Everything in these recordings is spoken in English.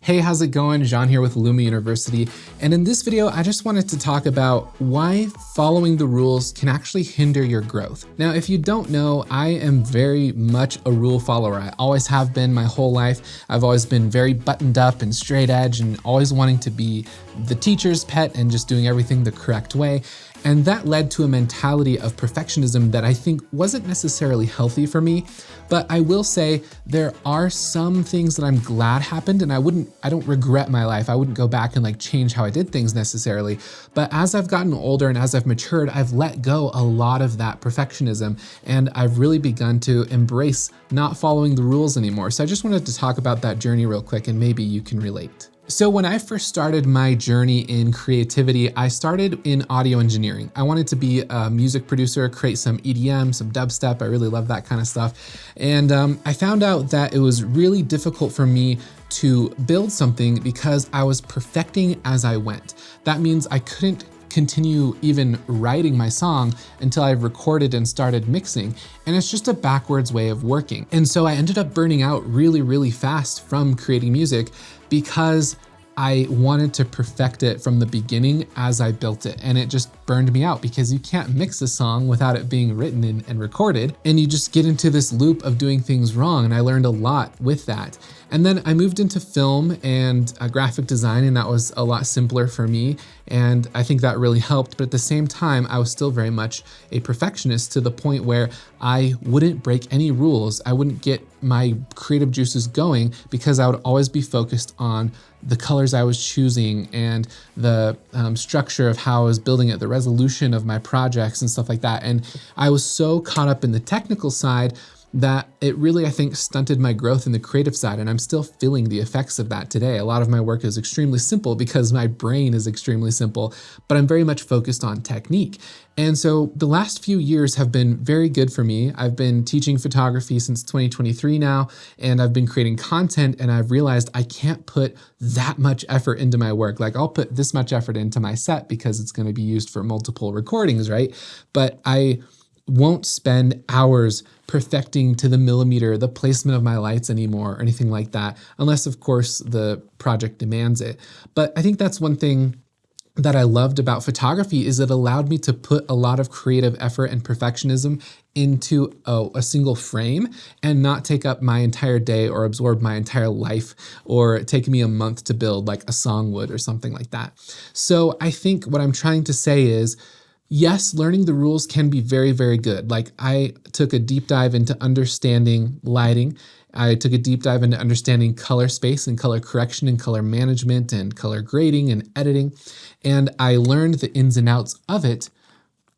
Hey, how's it going? Jean here with Luma University. And in this video, I just wanted to talk about why following the rules can actually hinder your growth. Now, if you don't know, I am very much a rule follower. I always have been my whole life. I've always been very buttoned up and straight edge and always wanting to be the teacher's pet and just doing everything the correct way. And that led to a mentality of perfectionism that I think wasn't necessarily healthy for me. But I will say there are some things that I'm glad happened, and I don't regret my life. I wouldn't go back and change how I did things necessarily. But as I've gotten older and as I've matured, I've let go a lot of that perfectionism, and I've really begun to embrace not following the rules anymore. So I just wanted to talk about that journey real quick, and maybe you can relate. So when I first started my journey in creativity, I started in audio engineering. I wanted to be a music producer, create some EDM, some dubstep. I really love that kind of stuff. And I found out that it was really difficult for me to build something because I was perfecting as I went. That means I couldn't continue even writing my song until I recorded and started mixing. And it's just a backwards way of working. And so I ended up burning out really, really fast from creating music because I wanted to perfect it from the beginning as I built it. And it just burned me out because you can't mix a song without it being written and recorded. And you just get into this loop of doing things wrong. And I learned a lot with that. And then I moved into film and graphic design, and that was a lot simpler for me. And I think that really helped. But at the same time, I was still very much a perfectionist to the point where I wouldn't break any rules. I wouldn't get my creative juices going because I would always be focused on the colors I was choosing and the structure of how I was building it, the resolution of my projects and stuff like that. And I was so caught up in the technical side that it really, I think, stunted my growth in the creative side, and I'm still feeling the effects of that today. A lot of my work is extremely simple because my brain is extremely simple, but I'm very much focused on technique. And so the last few years have been very good for me. I've been teaching photography since 2023 now, and I've been creating content, and I've realized I can't put that much effort into my work. I'll put this much effort into my set because it's going to be used for multiple recordings, right? But I won't spend hours perfecting to the millimeter the placement of my lights anymore or anything like that, unless of course the project demands it. But I think that's one thing that I loved about photography is it allowed me to put a lot of creative effort and perfectionism into a single frame and not take up my entire day or absorb my entire life or take me a month to build like a song would or something like that. So I think what I'm trying to say is, yes, learning the rules can be very, very good. I took a deep dive into understanding lighting. I took a deep dive into understanding color space and color correction and color management and color grading and editing. And I learned the ins and outs of it.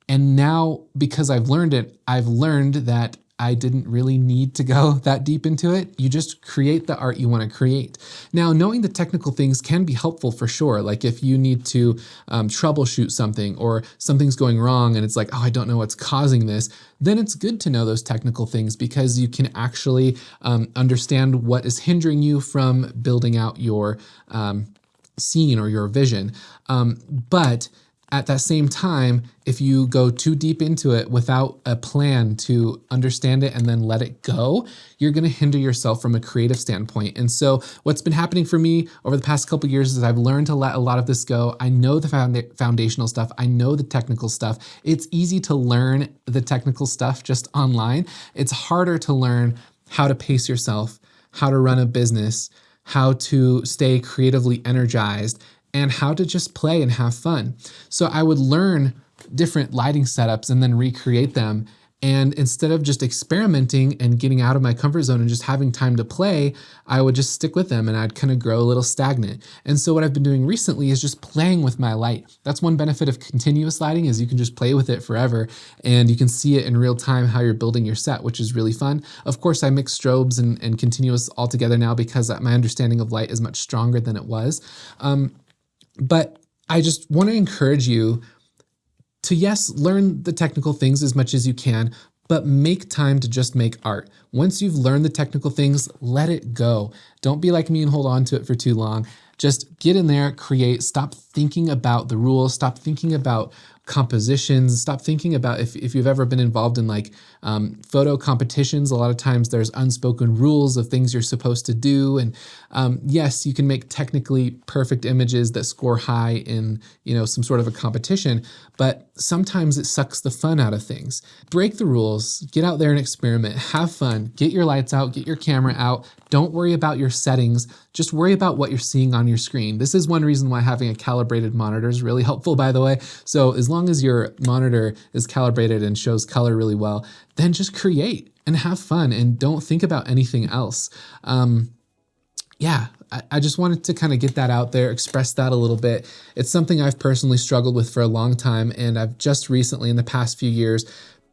And now, because I've learned it, I've learned that I didn't really need to go that deep into it. You just create the art you want to create. Now, knowing the technical things can be helpful for sure. Like if you need to troubleshoot something or something's going wrong and it's like, oh, I don't know what's causing this, then it's good to know those technical things because you can actually understand what is hindering you from building out your scene or your vision. But at that same time, if you go too deep into it without a plan to understand it and then let it go, you're going to hinder yourself from a creative standpoint. And so what's been happening for me over the past couple of years is I've learned to let a lot of this go. I know the foundational stuff. I know the technical stuff. It's easy to learn the technical stuff just online. It's harder to learn how to pace yourself, how to run a business, how to stay creatively energized, and how to just play and have fun. So I would learn different lighting setups and then recreate them. And instead of just experimenting and getting out of my comfort zone and just having time to play, I would just stick with them and I'd kind of grow a little stagnant. And so what I've been doing recently is just playing with my light. That's one benefit of continuous lighting is you can just play with it forever and you can see it in real time how you're building your set, which is really fun. Of course, I mix strobes and continuous all together now because my understanding of light is much stronger than it was. But I just want to encourage you to, yes, learn the technical things as much as you can, but make time to just make art. Once you've learned the technical things, let it go. Don't be like me and hold on to it for too long. Just get in there, create, stop thinking about the rules, stop thinking about compositions. Stop thinking about if you've ever been involved in like photo competitions. A lot of times there's unspoken rules of things you're supposed to do. And yes, you can make technically perfect images that score high in, some sort of a competition, but sometimes it sucks the fun out of things. Break the rules, get out there and experiment, have fun, get your lights out, get your camera out. Don't worry about your settings, just worry about what you're seeing on your screen. This is one reason why having a calibrated monitor is really helpful, by the way. So as long as your monitor is calibrated and shows color really well, then just create and have fun and don't think about anything else. I just wanted to kind of get that out there, express that a little bit. It's something I've personally struggled with for a long time, and I've just recently, in the past few years,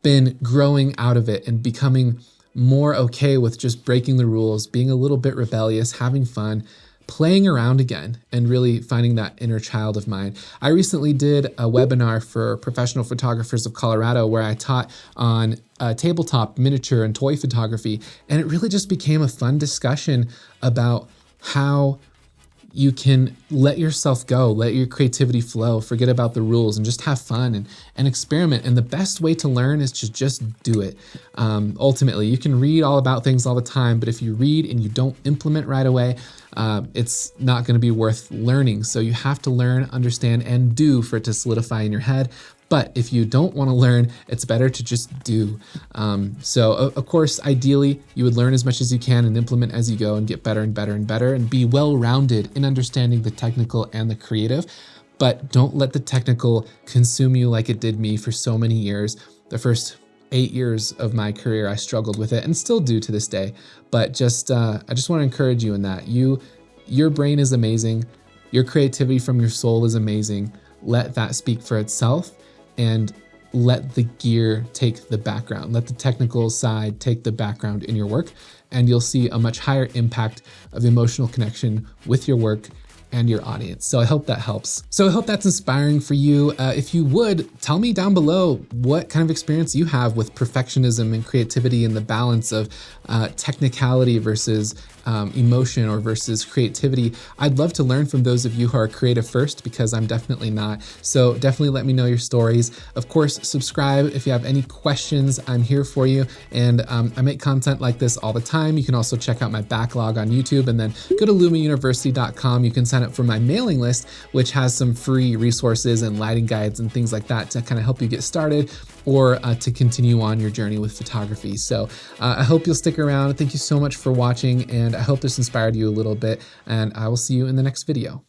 been growing out of it and becoming more okay with just breaking the rules, being a little bit rebellious, having fun, playing around again, and really finding that inner child of mine. I recently did a webinar for professional photographers of Colorado where I taught on tabletop, miniature, and toy photography, and it really just became a fun discussion about how you can let yourself go, let your creativity flow, forget about the rules, and just have fun and experiment. And the best way to learn is to just do it. Ultimately, you can read all about things all the time, but if you read and you don't implement right away, it's not going to be worth learning. So you have to learn, understand, and do for it to solidify in your head. But if you don't want to learn, it's better to just do. So of course, ideally, you would learn as much as you can and implement as you go and get better and better and better and be well-rounded in understanding the technical and the creative. But don't let the technical consume you like it did me for so many years. The first 8 years of my career, I struggled with it and still do to this day. But I just want to encourage you in that. Your brain is amazing. Your creativity from your soul is amazing. Let that speak for itself. And let the gear take the background. Let the technical side take the background in your work, and you'll see a much higher impact of emotional connection with your work and your audience. So I hope that helps. So I hope that's inspiring for you. If you would, tell me down below what kind of experience you have with perfectionism and creativity and the balance of technicality versus emotion or versus creativity. I'd love to learn from those of you who are creative first, because I'm definitely not. So definitely let me know your stories. Of course, subscribe if you have any questions. I'm here for you. And I make content like this all the time. You can also check out my backlog on YouTube, and then go to lumauniversity.com. You can sign up for my mailing list, which has some free resources and lighting guides and things like that to kind of help you get started or to continue on your journey with photography. So I hope you'll stick around. Thank you so much for watching, and I hope this inspired you a little bit, and I will see you in the next video.